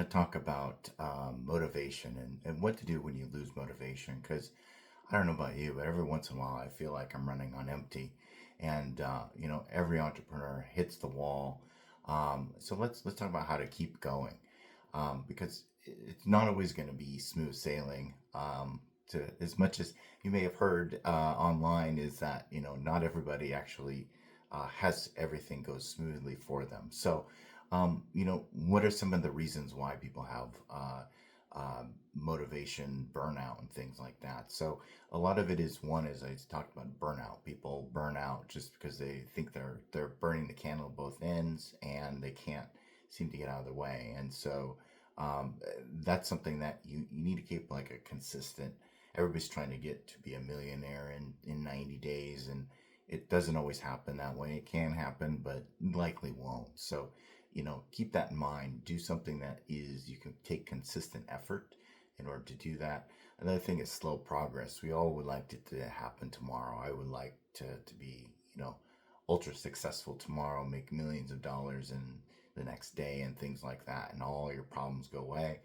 to talk about motivation and what to do when you lose motivation. Because I don't know about you, but every once in a while I feel like I'm running on empty, and every entrepreneur hits the wall. So let's talk about how to keep going, because it's not always going to be smooth sailing. To as much as you may have heard online, is that not everybody actually has everything go smoothly for them. So what are some of the reasons why people have motivation, burnout, and things like that? So a lot of it is one, as I talked about, burnout. People burn out just because they think they're burning the candle at both ends and they can't seem to get out of the way. And so that's something that you need to keep like a consistent. Everybody's trying to get to be a millionaire in 90 days, and it doesn't always happen that way. It can happen, but likely won't. So keep that in mind. Do something that is, you can take consistent effort in order to do that. Another thing is slow progress. We all would like it to happen tomorrow. I would like to be, ultra successful tomorrow, make millions of dollars in the next day and things like that, and all your problems go away.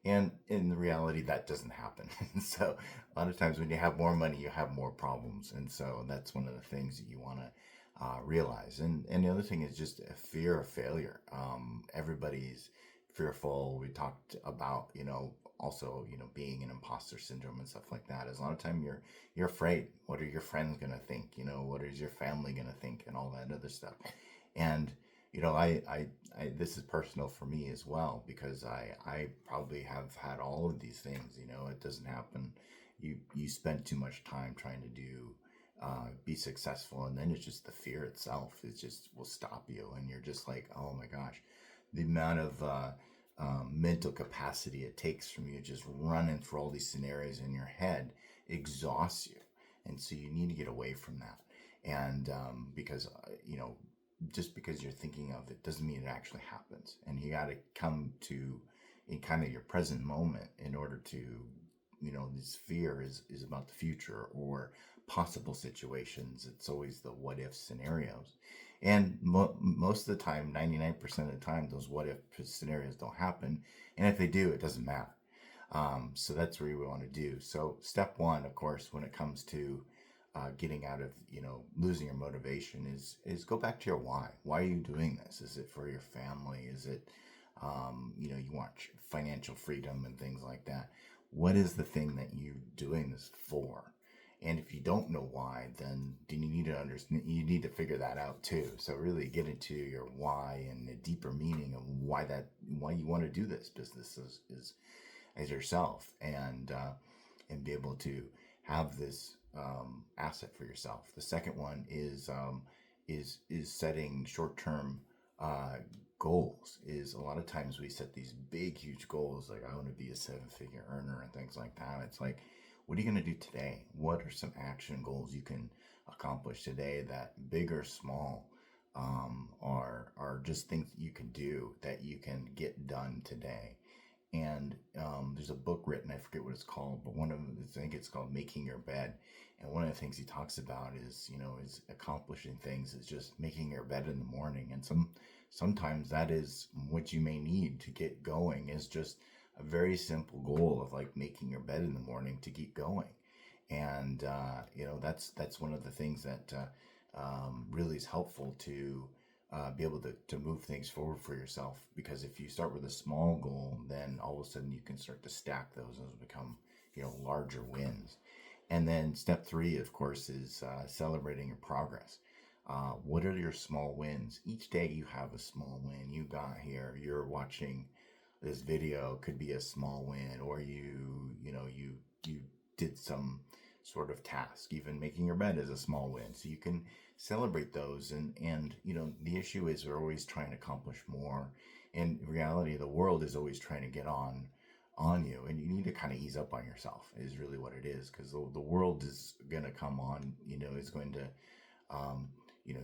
And in the reality, that doesn't happen. So a lot of times when you have more money, you have more problems. And so that's one of the things that you want to realize. And the other thing is just a fear of failure. Everybody's fearful. We talked about, also, being an imposter syndrome and stuff like that. Is a lot of time you're afraid. What are your friends gonna think? What is your family gonna think, and all that other stuff. And this is personal for me as well, because I probably have had all of these things. It doesn't happen. You spend too much time trying to be successful, and then it's just the fear itself. It just will stop you, and you're just like, oh my gosh, the amount of mental capacity it takes from you just running through all these scenarios in your head exhausts you, and so you need to get away from that. And because just because you're thinking of it doesn't mean it actually happens, and you got to come to in kind of your present moment in order to this fear is about the future or possible situations. It's always the what if scenarios, and most of the time, 99% of the time, those what if scenarios don't happen, and if they do, it doesn't matter. So that's what we want to do. So step one, of course, when it comes to getting out of losing your motivation, is go back to your why. Why are you doing this? Is it for your family? Is it you want financial freedom and things like that? What is the thing that you're doing this for? And if you don't know why, then you need to understand. You need to figure that out too. So really get into your why and the deeper meaning of why you want to do this business is as yourself, and be able to have this asset for yourself. The second one is setting short term goals. Is a lot of times we set these big huge goals, like I want to be a 7-figure earner and things like that. It's like, what are you going to do today? What are some action goals you can accomplish today, that big or small, are just things that you can do, that you can get done today. And there's a book written, I forget what it's called, but one of them, I think it's called Making Your Bed. And one of the things he talks about is accomplishing things, is just making your bed in the morning. And sometimes that is what you may need to get going, is just a very simple goal of like making your bed in the morning to keep going. And that's one of the things that really is helpful to be able to move things forward for yourself. Because if you start with a small goal, then all of a sudden you can start to stack those, and those become larger wins. And then step three, of course, is celebrating your progress. What are your small wins? Each day you have a small win. You got here, you're watching this video, could be a small win, or you did some sort of task. Even making your bed is a small win, so you can celebrate those. And the issue is we're always trying to accomplish more. In reality, the world is always trying to get on you, and you need to kind of ease up on yourself, is really what it is. Because the world is going to come on, is going to um, you know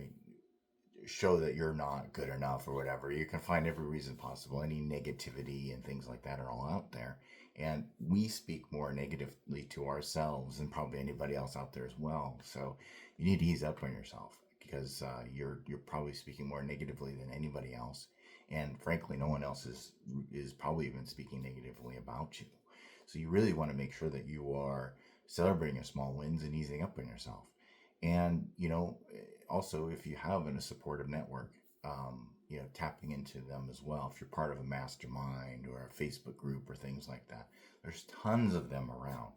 show that you're not good enough or whatever. You can find every reason possible. Any negativity and things like that are all out there. And we speak more negatively to ourselves than probably anybody else out there as well. So you need to ease up on yourself, because you're probably speaking more negatively than anybody else. and frankly, no one else is probably even speaking negatively about you. So you really want to make sure that you are celebrating your small wins and easing up on yourself. And also, if you have a supportive network, tapping into them as well. If you're part of a mastermind or a Facebook group or things like that, there's tons of them around.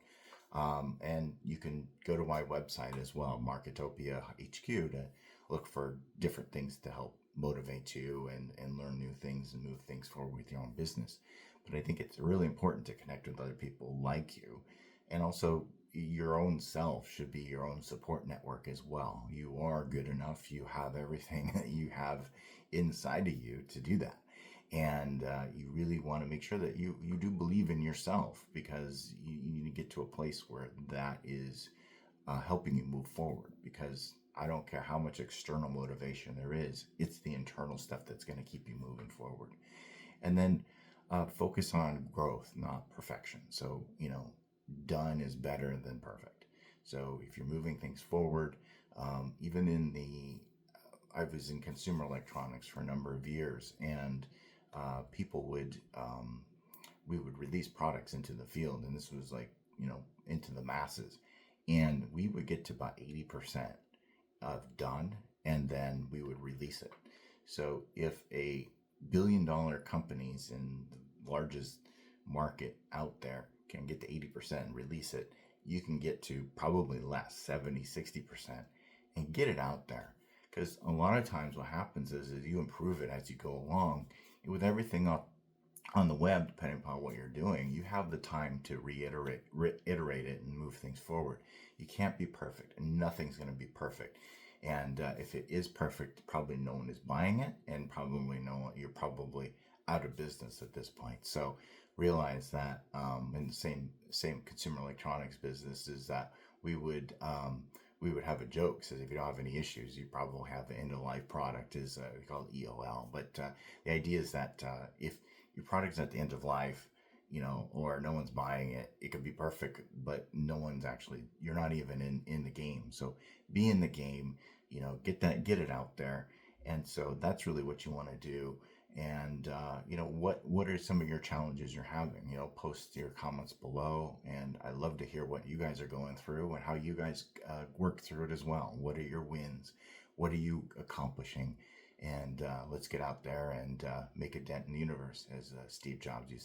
And you can go to my website as well, Marketopia HQ, to look for different things to help motivate you and learn new things and move things forward with your own business. But I think it's really important to connect with other people like you. And also, your own self should be your own support network as well. You are good enough. You have everything that you have inside of you to do that. And you really want to make sure that you do believe in yourself, because you need to get to a place where that is helping you move forward. Because I don't care how much external motivation there is, it's the internal stuff that's going to keep you moving forward. And then focus on growth, not perfection. So, done is better than perfect. So if you're moving things forward, even in I was in consumer electronics for a number of years, and people we would release products into the field, and this was like, into the masses, and we would get to about 80% of done, and then we would release it. So if a billion-dollar companies in the largest market out there can get to 80% and release it, you can get to probably less, 70, 60%, and get it out there. Because a lot of times what happens is you improve it as you go along. With everything up on the web, depending upon what you're doing, you have the time to reiterate it and move things forward. You can't be perfect, and nothing's going to be perfect. And if it is perfect, probably no one is buying it, and probably no one, you're probably out of business at this point. So realize that in the same consumer electronics business is that we would have a joke says if you don't have any issues, you probably have an end of life product, is we call it EOL. But the idea is that if your product's at the end of life, or no one's buying it, it could be perfect, but no one's actually, you're not even in the game. So be in the game, get it out there. And so that's really what you want to do. And what are some of your challenges you're having? Post your comments below, and I love to hear what you guys are going through and how you guys work through it as well. What are your wins? What are you accomplishing? And let's get out there and make a dent in the universe, as Steve Jobs used to